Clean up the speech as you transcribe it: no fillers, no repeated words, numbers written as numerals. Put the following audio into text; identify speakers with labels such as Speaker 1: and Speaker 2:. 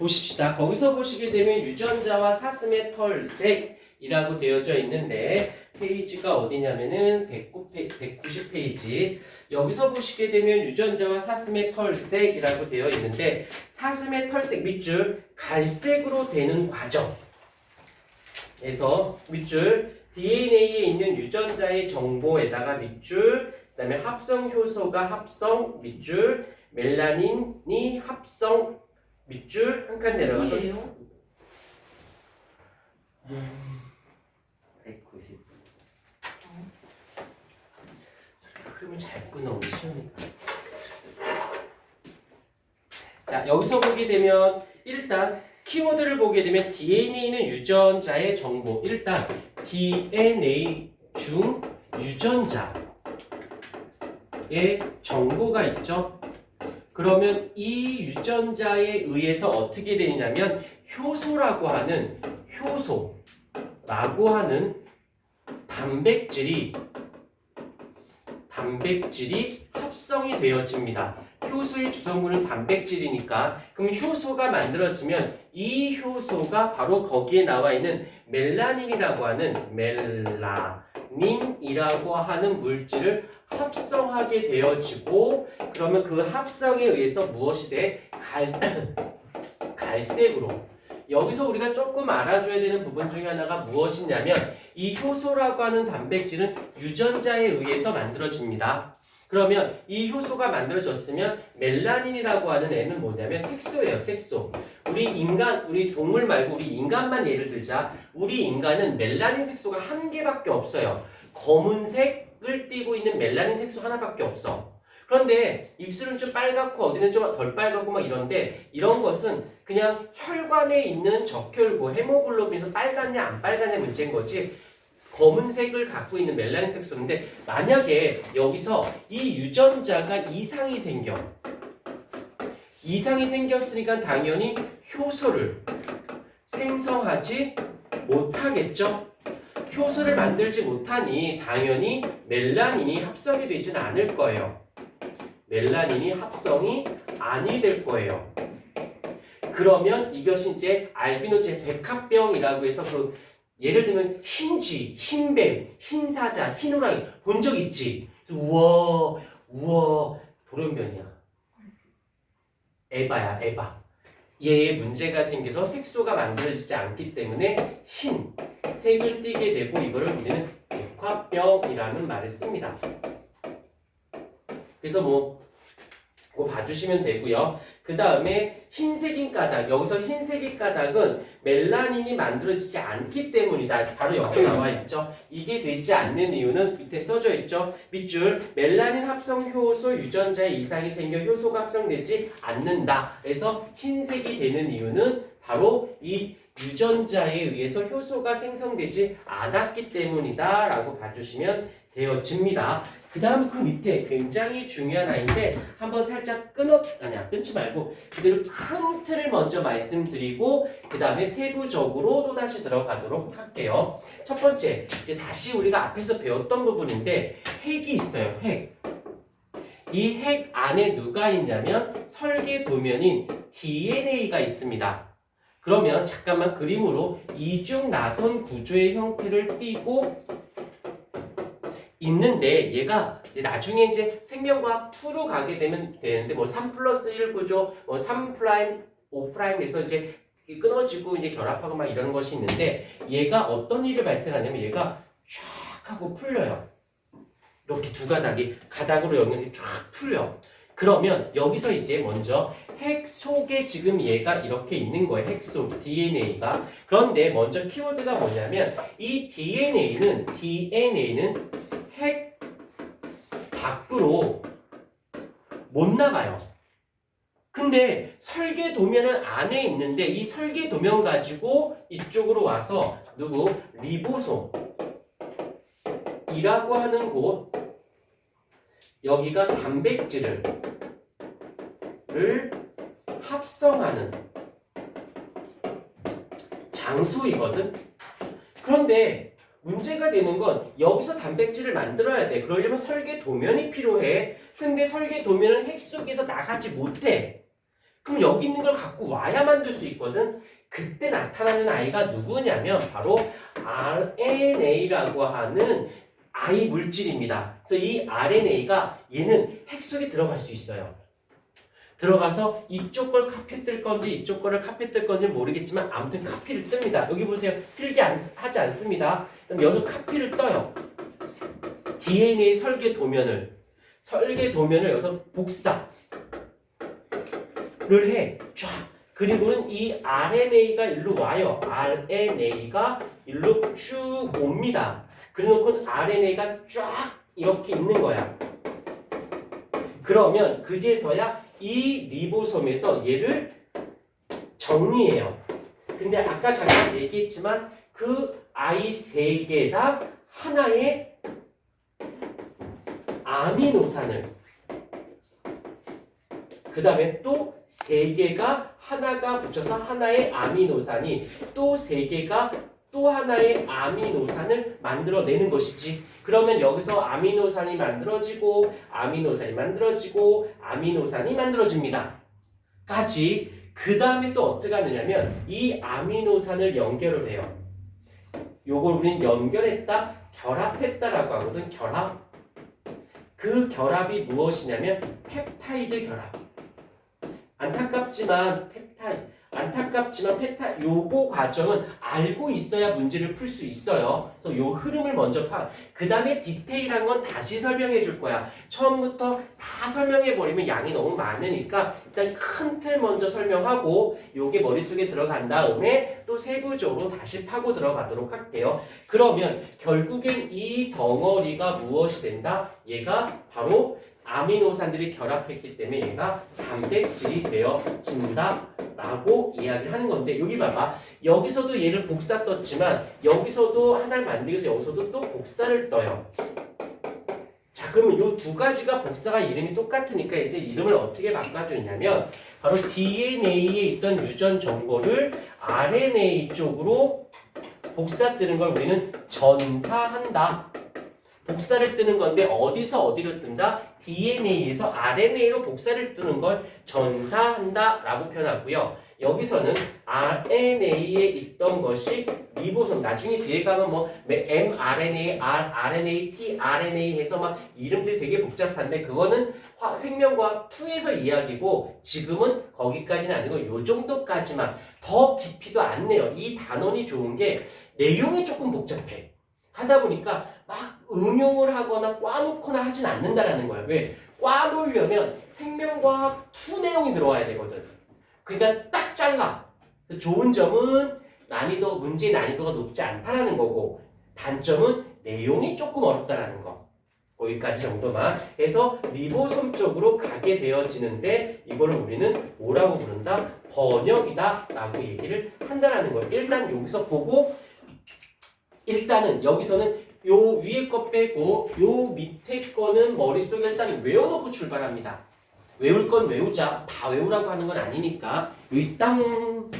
Speaker 1: 보십시다. 거기서 보시게 되면 유전자와 사슴의 털색이라고 되어져 있는데 페이지가 어디냐면은 190페이지. 여기서 보시게 되면 유전자와 사슴의 털색이라고 되어 있는데 사슴의 털색 밑줄 갈색으로 되는 과정에서 밑줄 DNA에 있는 유전자의 정보에다가 밑줄 그다음에 합성 효소가 합성 밑줄 멜라닌이 합성 밑줄 한 칸 내려가서
Speaker 2: 어디예요?
Speaker 1: 190. 흐름을 잘 끊어 우리 시험이니까. 자 여기서 보게 되면 일단 키워드를 보게 되면 DNA는 유전자의 정보. 일단 DNA 중 유전자의 정보가 있죠. 그러면 이 유전자에 의해서 어떻게 되냐면 효소라고 하는 단백질이 합성이 되어집니다. 효소의 주성분은 단백질이니까 그럼 효소가 만들어지면 이 효소가 바로 거기에 나와 있는 멜라닌이라고 하는 물질을 합성하게 되어지고 그러면 그 합성에 의해서 무엇이 돼? 갈색으로. 여기서 우리가 조금 알아줘야 되는 부분 중에 하나가 무엇이냐면 이 효소라고 하는 단백질은 유전자에 의해서 만들어집니다. 그러면 이 효소가 만들어졌으면 멜라닌이라고 하는 애는 뭐냐면 색소예요. 색소. 우리 동물 말고 우리 인간만 예를 들자. 우리 인간은 멜라닌 색소가 한 개밖에 없어요. 검은색을 띠고 있는 멜라닌 색소 하나밖에 없어. 그런데 입술은 좀 빨갛고 어디는 좀 덜 빨갛고 막 이런데 이런 것은 그냥 혈관에 있는 적혈구, 헤모글로빈에서 빨갛냐 안 빨갛냐 문제인 거지 검은색을 갖고 있는 멜라닌 색소인데 만약에 여기서 이 유전자가 이상이 생겼으니까 당연히 효소를 생성하지 못하겠죠? 효소를 만들지 못하니 당연히 멜라닌이 합성이 되지는 않을 거예요. 멜라닌이 합성이 아니 될 거예요. 그러면 이것이 이제 알비노제 백합병이라고 해서 그 예를 들면 흰쥐, 흰뱀, 흰사자, 흰호랑이 본 적 있지? 우와 돌연변이야. 에바야 에바. 얘에 문제가 생겨서 색소가 만들어지지 않기 때문에 흰 색을 띠게 되고 이거를 우리는 백화병이라는 말을 씁니다. 그래서 그거 봐주시면 되고요. 그 다음에 흰색인 까닭. 여기서 흰색인 까닭은 멜라닌이 만들어지지 않기 때문이다. 바로 여기 나와 있죠. 이게 되지 않는 이유는 밑에 써져 있죠. 밑줄 멜라닌 합성 효소 유전자에 이상이 생겨 효소가 합성되지 않는다. 그래서 흰색이 되는 이유는 바로 이 유전자에 의해서 효소가 생성되지 않았기 때문이다 라고 봐주시면 되어집니다. 그 다음 그 밑에 굉장히 중요한 아이인데 한번 살짝 끊지 말고 그대로 큰 틀을 먼저 말씀드리고 그 다음에 세부적으로 또다시 들어가도록 할게요. 첫 번째 이제 다시 우리가 앞에서 배웠던 부분인데 핵이 있어요. 핵. 이 핵 안에 누가 있냐면 설계도면인 DNA가 있습니다. 그러면 잠깐만 그림으로 이중 나선 구조의 형태를 띠고 있는데 얘가 나중에 이제 생명과학 2로 가게 되면 되는데 3+1 구조, 3 프라임, 5 프라임에서 이제 끊어지고 이제 결합하고 막 이런 것이 있는데 얘가 어떤 일이 발생하냐면 얘가 쫙 하고 풀려요. 이렇게 두 가닥으로 연결이 쫙 풀려. 그러면 여기서 이제 먼저 핵 속에 지금 얘가 이렇게 있는 거예요. 핵 속 DNA가. 그런데 먼저 키워드가 뭐냐면 이 DNA는 핵 밖으로 못 나가요. 근데 설계도면은 안에 있는데 이 설계도면 가지고 이쪽으로 와서 리보솜이라고 하는 곳 여기가 단백질을 합성하는 장소이거든. 그런데 문제가 되는 건 여기서 단백질을 만들어야 돼. 그러려면 설계도면이 필요해. 근데 설계도면은 핵 속에서 나가지 못해. 그럼 여기 있는 걸 갖고 와야 만들 수 있거든. 그때 나타나는 아이가 누구냐면 바로 RNA라고 하는 I 물질입니다. 그래서 이 RNA가 얘는 핵 속에 들어갈 수 있어요. 들어가서 이쪽 걸 카피 뜰 건지 이쪽 거를 카피 뜰 건지 모르겠지만 아무튼 카피를 뜹니다. 여기 보세요. 필기하지 않습니다. 그럼 여기서 카피를 떠요. DNA 설계 도면을 여기서 복사를 해. 쫙. 그리고는 이 RNA가 일로 와요. RNA가 일로 쭉 옵니다. 그래놓고 RNA가 쫙 이렇게 있는 거야. 그러면 그제서야 이 리보솜에서 얘를 정리해요. 근데 아까 잠깐 얘기했지만 그 I 3개 다 하나의 아미노산을 그 다음에 또 3개가 하나가 붙여서 하나의 아미노산이 또 3개가 또 하나의 아미노산을 만들어내는 것이지. 그러면 여기서 아미노산이 만들어지고 아미노산이 만들어집니다. 까지. 그 다음에 또 어떻게 하느냐면 이 아미노산을 연결을 해요. 요걸 우리는 연결했다, 결합했다라고 하거든. 결합. 그 결합이 무엇이냐면 펩타이드 결합. 안타깝지만 요거 과정은 알고 있어야 문제를 풀 수 있어요. 그래서 요 흐름을 먼저 그 다음에 디테일한 건 다시 설명해 줄 거야. 처음부터 다 설명해 버리면 양이 너무 많으니까 일단 큰 틀 먼저 설명하고 요게 머릿속에 들어간 다음에 또 세부적으로 다시 파고 들어가도록 할게요. 그러면 결국엔 이 덩어리가 무엇이 된다? 얘가 바로 아미노산들이 결합했기 때문에 얘가 단백질이 되어진다 라고 이야기를 하는 건데, 여기 봐봐. 여기서도 얘를 복사 떴지만 여기서도 하나를 만들기 위해서 여기서도 또 복사를 떠요. 자, 그러면 이 두 가지가 복사가 이름이 똑같으니까 이제 이름을 어떻게 바꿔주냐면 바로 DNA에 있던 유전 정보를 RNA 쪽으로 복사 뜨는 걸 우리는 전사한다. 복사를 뜨는 건데 어디서 어디로 뜬다? DNA에서 RNA로 복사를 뜨는 걸 전사한다 라고 표현하고요. 여기서는 RNA에 있던 것이 리보솜, 나중에 뒤에 가면 뭐 mRNA, rRNA, tRNA 해서 막 이름들이 되게 복잡한데 그거는 생명과학 2에서 이야기고 지금은 거기까지는 아니고 요 정도까지만, 더 깊이도 안 내요. 이 단원이 좋은 게 내용이 조금 복잡해. 하다 보니까 막 응용을 하거나 꽈놓거나 하진 않는다라는 거야. 왜? 꽈놓으려면 생명과학 2 내용이 들어와야 되거든. 그러니까 딱 잘라. 좋은 점은 문제의 난이도가 높지 않다라는 거고, 단점은 내용이 조금 어렵다라는 거. 거기까지 정도만 해서 리보솜 쪽으로 가게 되어지는데 이거를 우리는 뭐라고 부른다? 번역이다 라고 얘기를 한다라는 거예요. 일단 여기서 보고, 일단은 여기서는 요 위에 거 빼고 요 밑에 거는 머릿속에 일단 외워놓고 출발합니다. 외울 건 외우자. 다 외우라고 하는 건 아니니까. 여기 땅